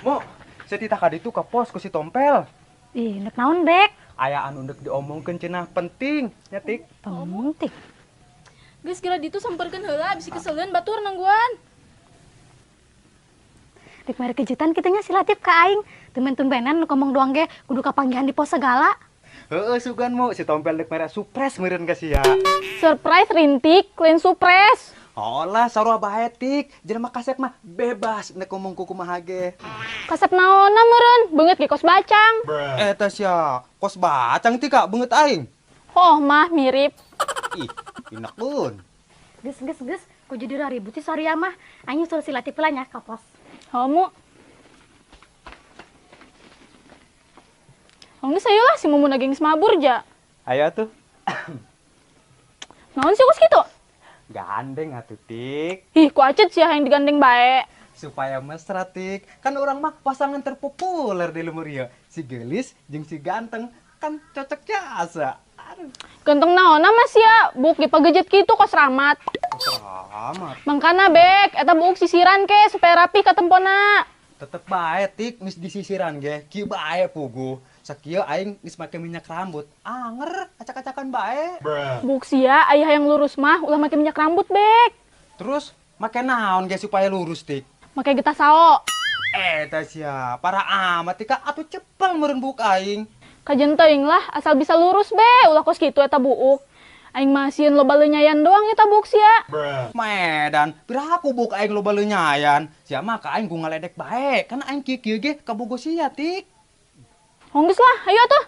Mo, saya titah kadi itu ke pos ku si Tompel. Ih, nek naon, Bek? Aya anu ndek diomongkeun cenah penting, nya Tik. Penting. Geus kira ditu samperkeun heula bisi keseuleun batur nangguan. Dik mere kejutan kitu nya si Latif ka aing. Tumben-tumbenan nu ngomong doang ge kudu kapanggihan di pos segala. Heeh, sugan Mo, si Tompel dek mere surprise meureun ka sia. Surprise rintik, lain surprise. Olah, sarua bae Tik. Jelema kasep mah bebas nek ngomong ku kumaha ge. Kasep naonna meureun, beungeut ge kos bacang. Eta sia, kos bacang ti Kak beungeut aing. Oh mah mirip. Ih, pinakeun. Geus, ku jadi ribut si Surya mah. Aing nyusul si Latif lah nya ka pos. Kamu. Geus ayo lah si Mumun lagi geus mabur ja. Ayo tuh. Naon sih kos kitu? Gandeng atuh Tik. Ih, ku acet sih yang digandeng bae. Supaya mesra Tik. Kan orang mah pasangan terpopuler di lumur ieu. Si Gelis jeung si ganteng kan cocok jasa. Aduh, Ganteng naonna mas ya, buk dipagejet kitu kos ramat. amat. Mangkana bek, eta buk sisiran ke supaya rapi ka tempona. Tetep bae Tik geus disisiran ge. Kieu bae puguh. Sakieu aing geus make minyak rambut. Anger, acak-acakan bae. Buk sia, ayah yang lurus mah ulah make minyak rambut bek. Terus make naon ge supaya lurus Tik? Make getah sao. Eta sia, para amat Tika atuh cepel meureun buk aing. Kajen teuing lah, asal bisa lurus be, ulah kos kitu eta buuk. Aing mah sieun loba leunyayan doang eta buk sia. Medan, biraha buk aing loba leunyayan. Sia mah ka aing ku ngaledek bae, kan aing kieu ge kabogo sia Tik. Honggeus lah, ayo atuh.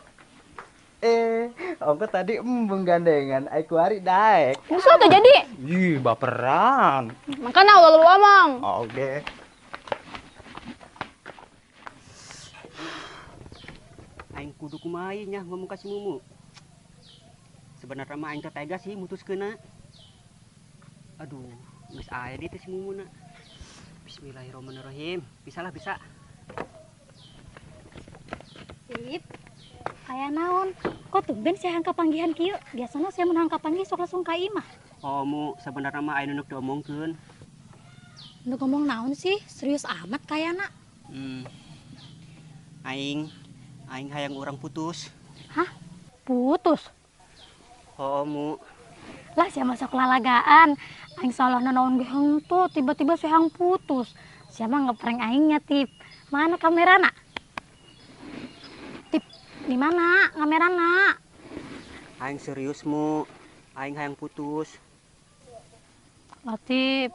Ongko tadi embung gandengan, aing kuari daek. Geus atuh jadi. Ih, baperan. Makana ulah lu omong. Oke. Aing kudu kumaha nya ngomong ka si Mumu. Sebenarnya mah aing teh tega sih mutuskeunna. Aduh, geus aya di teh si Mumuna. Bismillahirrahmanirrahim. Bisa lah bisa. Tip. Aya naon? Kok tumben saya hangka panggihan kieu? Biasana saya mun hangka panggih sok langsung ka imah. Oh, Mu, sebenarnya mah aing nuk diomongkeun. Nu ngomong naon sih? Serius amat kayana. Aing hayang urang putus. Hah? Putus? Oh, Mu. Lah sia masuk lalagaan. Aing salah naon ge henteu tiba-tiba saya hang putus. Sia mah ngeprank aing nya, Tip. Mana kamerana? Tip, di mana kamerana? Aing serius, Mu. Aing hayang putus. Latif,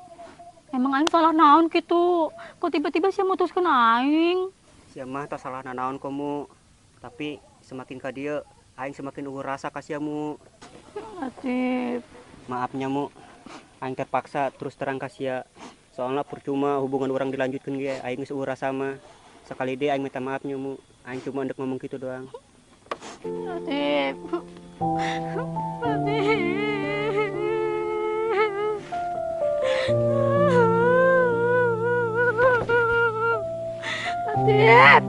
emang aing salah naon gitu? Kok tiba-tiba sia mutuskeun aing? Sia mah teu salah nanaon ko, Mu. Tapi semakin ka dieu aing semakin eueuh rasa ka sia, Mu. Latif, Maafnya, Mu. Aing terpaksa terus terang ka sia. Soalnya percuma hubungan orang dilanjutkeun ge, aing geus eueuh rasa mah. Sekali deh aing minta maafnya, Mu. Aing cuma hendak ngomong gitu doang. Latif, Latif. Latif.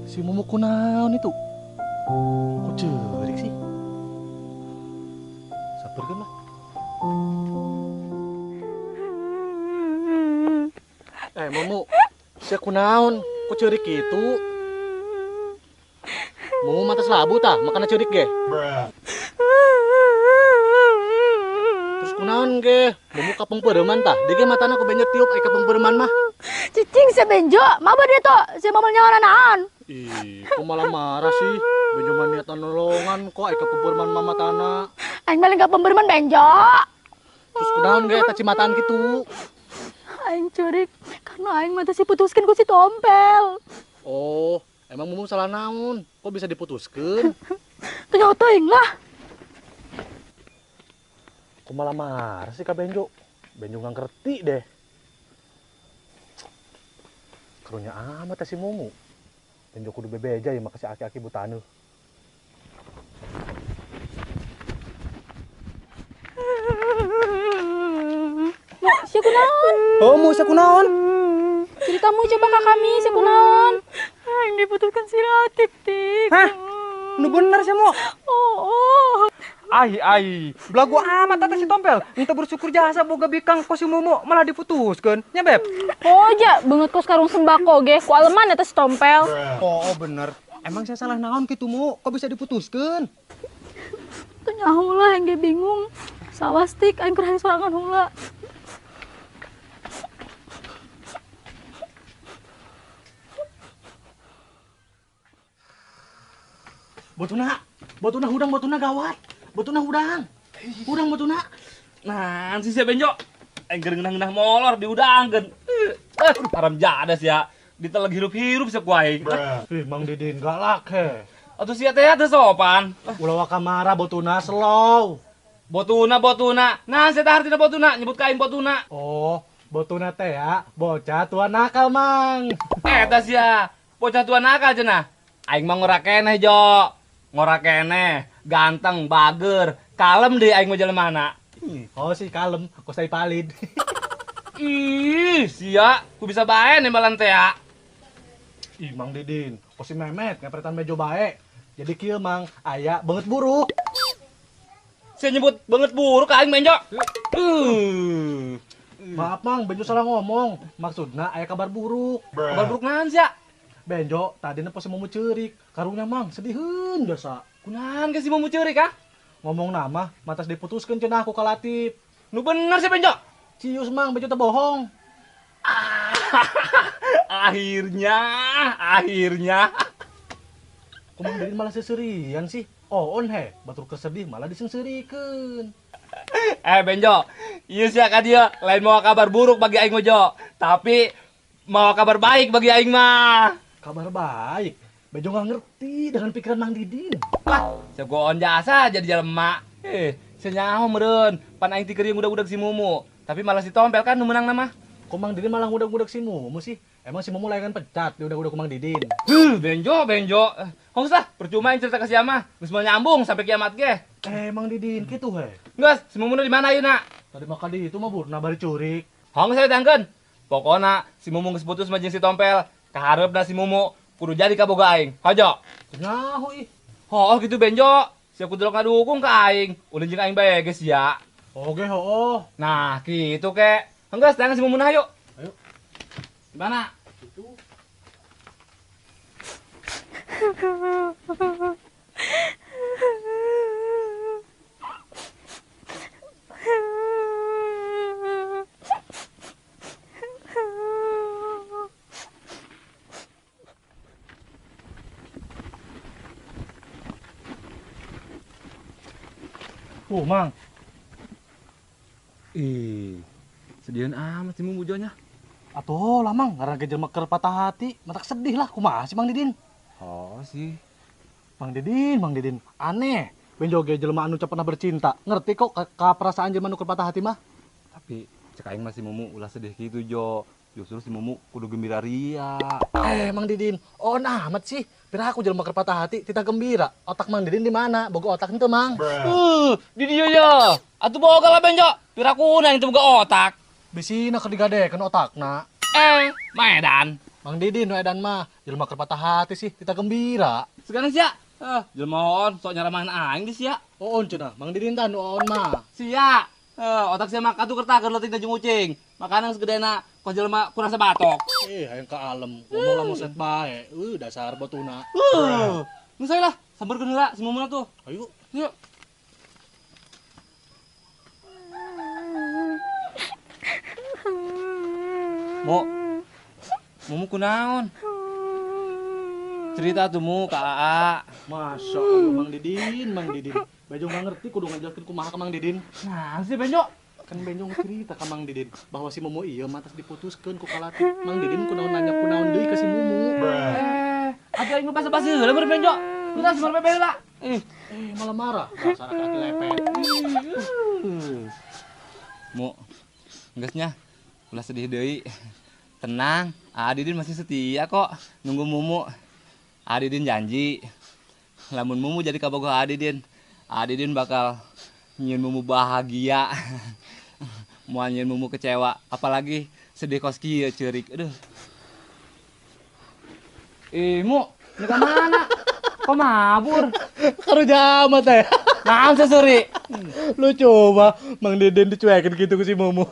Si Mumu kunaon itu? Kok cerik sih? Sabarkeun lah. Mumu, sia kunaon? Kok cerik gitu? Mumu mata selabu tah, makana cerik ge. Terus kunaon ge? Mumu kapung peureman tah? Dige matana ku benjot tiup ai kapung peureman mah. Cicing sebenjo, maba dia tuh, si mama nyawa naan. Ih, kok malah marah sih? Benjoman niatan nolongan kok eka pemberman mama tanah. Aing malah gak pemberman benjo. Terus kunaon ge eta cimataan gitu. Aing curik, karena aing mah si putuskeun ku si Tompel. Oh, emang Mumu salah naon? Kok bisa diputuskeun? Teu teuing lah. Kok malah marah sih Kak Benjo? Benjo nggak ngerti deh. Karunya amat si Mumu. Benjo kudu bebeja ya makasih aki-aki butanu. Si kunaon? Oh, mu sia kunaon? Ceritamu coba ke kami, si kunaon? Aing diputuskan si Latif, Tip. Hah? Nu bener sih mau. Oh. Ai, belagu amat tata si Tompel. Minta bersyukur jasa boga bikang ko si Mumu malah diputuskan. Nya Beb. Oh ja, banget kos karung sembako ge, ku aleman eta si Tompel. Oh, bener. Emang saya salah naon gitu Mu? Kok bisa diputuskan? Tuh nyaho lah yang ge bingung. Sawas Tik, aing keur sorangan heula. Botuna hudang gawat. Botuna hudang. Hudang botuna. Nah, si Benjo. Aing genah-genah molor diudangkeun. Haram jadas ya. Diteleg hirup-hirup sia ku aing. Ih, Mang Didin galak he. Atuh sia teh teu sopan. Ulah kamara botuna slow. Botuna. Nah, sia teh artina botuna, nyebut ka aing botuna. Oh, botuna teh ya, bocah tua nakal, Mang. Eta sia, bocah tua nakal cenah. Aing mah ngora keneh, Jo. Ngora keneh, ganteng, bager, kalem deh aing mah jelemana. Oh, si kalem, aku say palid. Ih, sia, ku bisa bae nembalan teh ya. Ih, Mang Didin, kok si Memet ngepretan mejo bae. Jadi kieu Mang, aya banget buruk. Sia nyebut banget buruk ka aing Benjo. Maaf Mang, Benjo salah ngomong. Maksudna aya kabar buruk. Kabar buruk naon sia? Benjo tadi pos mau ceurik, karungnya Mang sediheun dasa. Kunaon ge si mau ceurik ah? Ngomong nama, matas diputuskeun cenah aku ka Latif. Nu bener sih Benjo. Cius Mang, Benjo teh bohong. Akhirnya. Kok Mang Didin malah seserian sih? On he, batur kesedih malah disengserikeun. Benjo, ieu sia ka dia lain mau kabar buruk bagi aing mah Jo, tapi mau kabar baik bagi aing mah. Kabar baik. Benjo nggak ngerti dengan pikiran Mang Didin. Lah, sia goon jasa jadi jelema. Sia nyaho meureun, pan aing ti keur udag-udag si Mumu, tapi malah si Tompel kan nu meunang nama. Kok Mang Didin malah ngudag-ngudag si Mumu sih? Emang si Mumu layangan pecat diudag-udag ke Mang Didin. Benjo. Hongos lah, percuma aing cerita ka sia mah, geus mau nyambung sampai kiamat ge. Mang Didin kitu he. Geus, si Mumu di mana ayeuna? Tadi maka di itu mah burna bari curik. Hongos saya tangkeun. Pokona si Mumu geus putus mah jeung si Tompel. Kaharepna si Mumu kudu jadi kaboga aing. Hajo. Nyaho ih. Oh gitu Benjo. Siap kudu ngadukung ka aing. Ulin jeung aing bae geus ya. Oke ho. Nah, gitu kek. Enggeus tangan si Mumu nah yuk. Ayo. Di mana? Itu. Mang. Sedian amat si Mumu jonya. Atuh lah Mang, ngaran ke jelema keur patah hati, matak sedih lah kumaha sih Mang Didin. Oh sih. Mang Didin, aneh. Benjo ge jelema anu pernah bercinta. Ngerti kok ka perasaan jelema anu keur patah hati mah? Tapi cek aing mah si Mumu ulah sedih gitu Jo. Justru si Mumu kudu gembira ria. Mang Didin, amat sih. Pira aku jelema keur patah hati, tita gembira. Otak Mang Didin di mana? Boga otak henteu Mang. Di dieu ya. Atuh boga lah Benjo. Pira kunaon itu boga otak. Bisina keur digadekeun otakna. Maedan. Mang Didin edan mah jelema keur patah hati sih, tita gembira. Sekarang sia. Jelema on sok nyaramahan aing di sia. Oon cenah, Mang Didin tah nu oon mah. Sia. Otak sia mah katu kertakeun leutik jeung ucing. Makanan segedena kos jelema kurang sabatok. Hayang ka alem, ngomong lamun set bae. Dasar botuna. Nu saya lah, sampeurkeun heula si Mumuna tuh. Ayo. Yuk. Mumu kunaon? Cerita tuh Mu ka Aa. Masya Allah, Mang Didin. Bejo nggak ngerti kudu ngajelaskeun kumaha ka Mang Didin. Nah, si Benjo. Kan Bejo cerita ka Mang Didin bahwa si Mumu ieu matas diputuskeun ku Latif. Mang Didin kunaon nanya kunaon deui ka si Mumu. Atuh aing basa-basi heula meureun Benjo. Kita semar pepe heula. Malah marah. Dasar kaki lepet. Mu, geusnya ulah sedih deui. Tenang, Adidin masih setia kok nunggu Mumu. Adidin janji, lamun Mumu jadi kabogoh Adidin bakal nyieun Mumu bahagia. Moal nyieun Mumu kecewa, apalagi sedih kos kieu ceurik. Aduh. Mu, ini ke mana? Kok mabur? Karo jamat teh. Naon sesuri? Lu coba Mang Deden dicuekin gitu ke si Momo.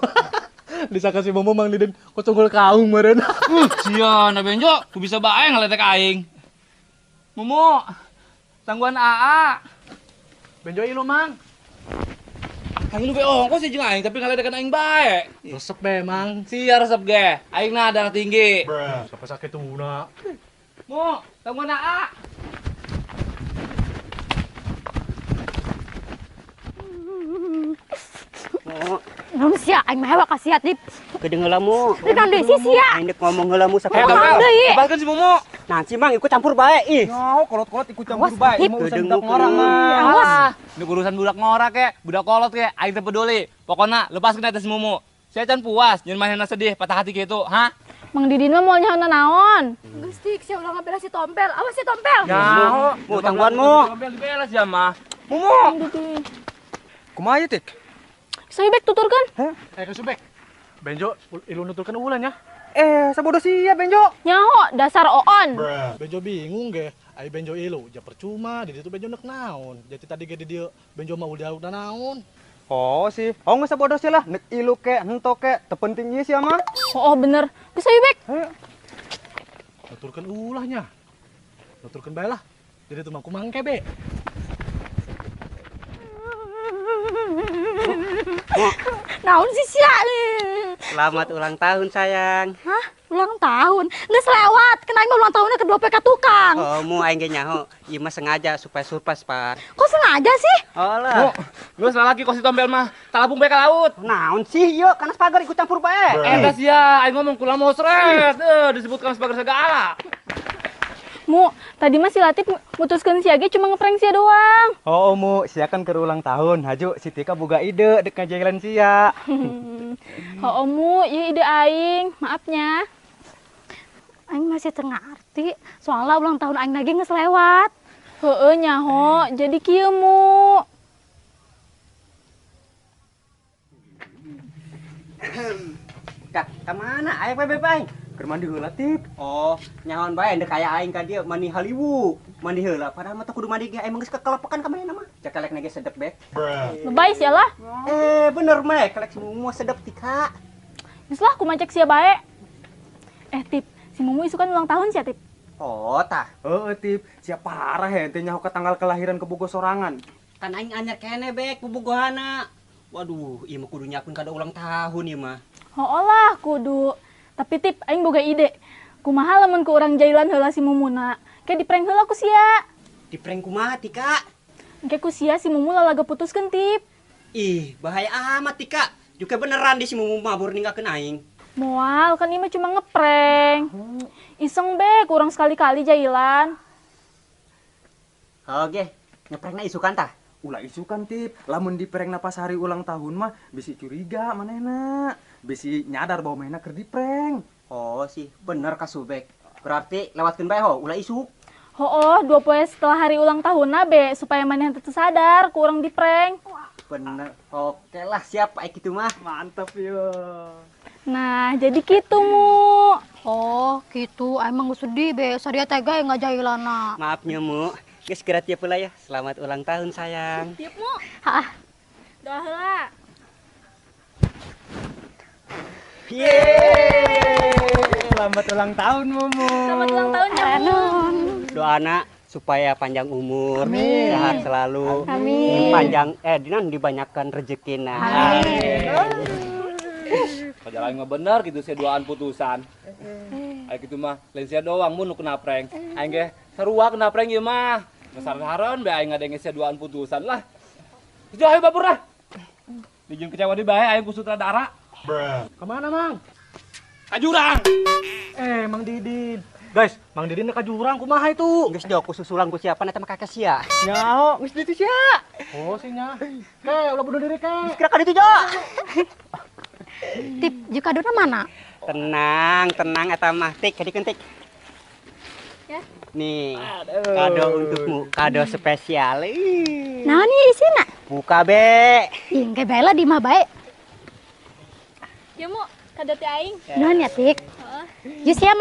Disangka si Momo Mang Deden kocongol kaung meureun. Sia, na benjo, ku bisa bae ngaletek aing. Mumu, tangguhan AA. Benjo ieu Mang. Aing lu be ongkos sih jeung aing, tapi ngaledekan aing bae. Resep be Mang. Sia resep ge, aing na darah tinggi. Siapa sakit tuna. Mu, tangguhan AA. Mu, Naon sia aing mah hewa kasiat Dip. kedeung heula mu. Dekan deui si sia. Aing dek ngomong heula mu Eh, sakumaha. Tangguhan deui. Lepaskan si Mumu. Nanti Mang ikut campur bae ih. Nyaho kolot-kolot ikut campur Awas, bae, Tip. mau urusan Kedengu, budak orang kedengu. mah. Awas. Ini urusan budak ngora ke, budak kolot ke, aing teu peduli. Pokona lepaskeun eta si Mumu. Saya can puas, jangan manehna sedih, patah hati gitu, ha? Mang Didin mah mau nyaho naon? Geus Dik, sia ulah ngabela si Tompel. Awas si Tompel. Nyaho, Mu, tangguhan mu. Ambil diberes ya mah. Mumu. Kumaha ieu, Tik? Soibek tuturkeun. Ke Subek. Benjo ilu nutulkeun ulan ya. Sabodo sia Benjo. Nyaho dasar oon. Benjo bingung ge. Ai Benjo ilu, ja percuma di ditu Benjo nek naon. Jadi tadi ge di dieu Benjo mah udah naon. Oh sih, geus sabodo sih lah, nek ilu ke, hento ke, teu penting ieu sia mah. Oh, bener. Geus Soibek. Nutulkeun ulahnya. Nutulkeun bae lah. Jadi tuh mangku mangke be. Naon si sia? Selamat ulang tahun sayang. Hah? Ulang tahun? Geus lewat. Kena aing mah ulang tahunnya kedua PK tukang. Oh, mu aing ge nyaho. Ieu mah sengaja supaya surprise pan. Kok sengaja sih? Oh Mu, lah. lu lagi kosi tombel mah, talabung bae ka laut. Naon sih yuk, karena pagar ikut campur bae. Eta sia, aing ngomong kula mau seret, disebutkan sebagai segala. Mu, tadi mah si Latif mutuskeun si Age cuma ngeprank sia doang. Oh, mu, sia kan keur ulang tahun. Haju, si Tika boga ide dek ngajailan sia. Oh, Mu, ieu ide aing. Maafnya. Aing masih tengah arti. Soalnya ulang tahun aing lagi geus lewat. Heueuh nyaho, jadi kieu Mu. Ka mana? Aing bae bae. Keur mandi heula, Tip. Oh, nyaon bae endek aya aing ka dieu mandi haliwu. Mandi heula padahal mah teu kudu mandi ge emang geus kekelepekan ka manehna mah. Cekelek ge sedep be. Lebay sia lah. Bener meh, kelek si Mumu sedep Tika. Geus lah kumacek sia bae. Tip, si Mumu isu kan ulang tahun sia, Tip. Oh, tah. Heeh, Tip. Sia parah henteu nyaho ke tanggal kelahiran ke Bogo sorangan. Kan aing anyar kene bek bubugohana. Waduh, ieu mah kudu nyiapkeun kado ulang tahun ieu mah. Oh lah, kudu. Tapi Tip, aing boga ide. Kumaha lamun ku urang jailan heula si Mumuna. Kayak diprank heula ku sia. Di prank kumaha Tika? Engke ku sia si Mumu lalaga putuskeun, Tip. Ih, bahaya amat Tika. Juga beneran di si Mumu mabur ninggalkeun aing. Moal, kan ini mah cuma ngeprank. Iseng be, kurang sekali-kali jailan. Oke, ngeprankna isukan tah. Ulah isukan, Tip. Lamun diprank pas hari ulang tahun mah bisi curiga manehna. Bisi nyadar bahwa mainna keur diprank. Oh sih, bener Kasubek. Berarti lewatkeun bae ho, ulah isuk. Oh, 2 poe setelah hari ulang tahun be, supaya maneh teu sadar ku urang diprank. Bener. Oke lah, siap aik kitu mah. Mantap yo. Nah, jadi gitu Mu. Oh, gitu. Emang geus sedih be. Sadia tega yang ngajailana. Maaf Mu. Geus geura tiep heula ya. Selamat ulang tahun sayang. Tiap Mu. Hah. Doa heula. Yeay. Selamat ulang tahun, Mumu. Selamat ulang tahun ya Mu. Doana supaya panjang umur, Amin. sehat selalu. Amin. Panjang dinan dibanyakan rezekina. Padahal aing mah bener gitu sia duaan putusan. Aing kitu mah lain sia doang mun nu kena prank. Aing ge sarua kena prank ieu mah. Ngesaran be aing ngadenge sia duaan putusan lah. Itu ayo babur lah. Dijieun kecewa di bae aing ku sutradara. Kemana Mang? Ka jurang. Mang Didin. Guys, Mang Didin ka jurang kumaha itu? Geus jauh susulan ku siapa eta mah kakek sia. Nyaho, geus ditu sia. Oh, sinya. Ke, ulah bunuh diri ke. Kira ka ditu jo. Tip, jika dona mana? Tenang eta mah. Tik, kadikeun tik. Ya. Nih, kado untukmu, kado spesial. Nah, ini isina. Buka be. Ih, engke bae lah di mah bae. Ya Mu, kado teh aing. Nuhun ya, Tik. Yus ya,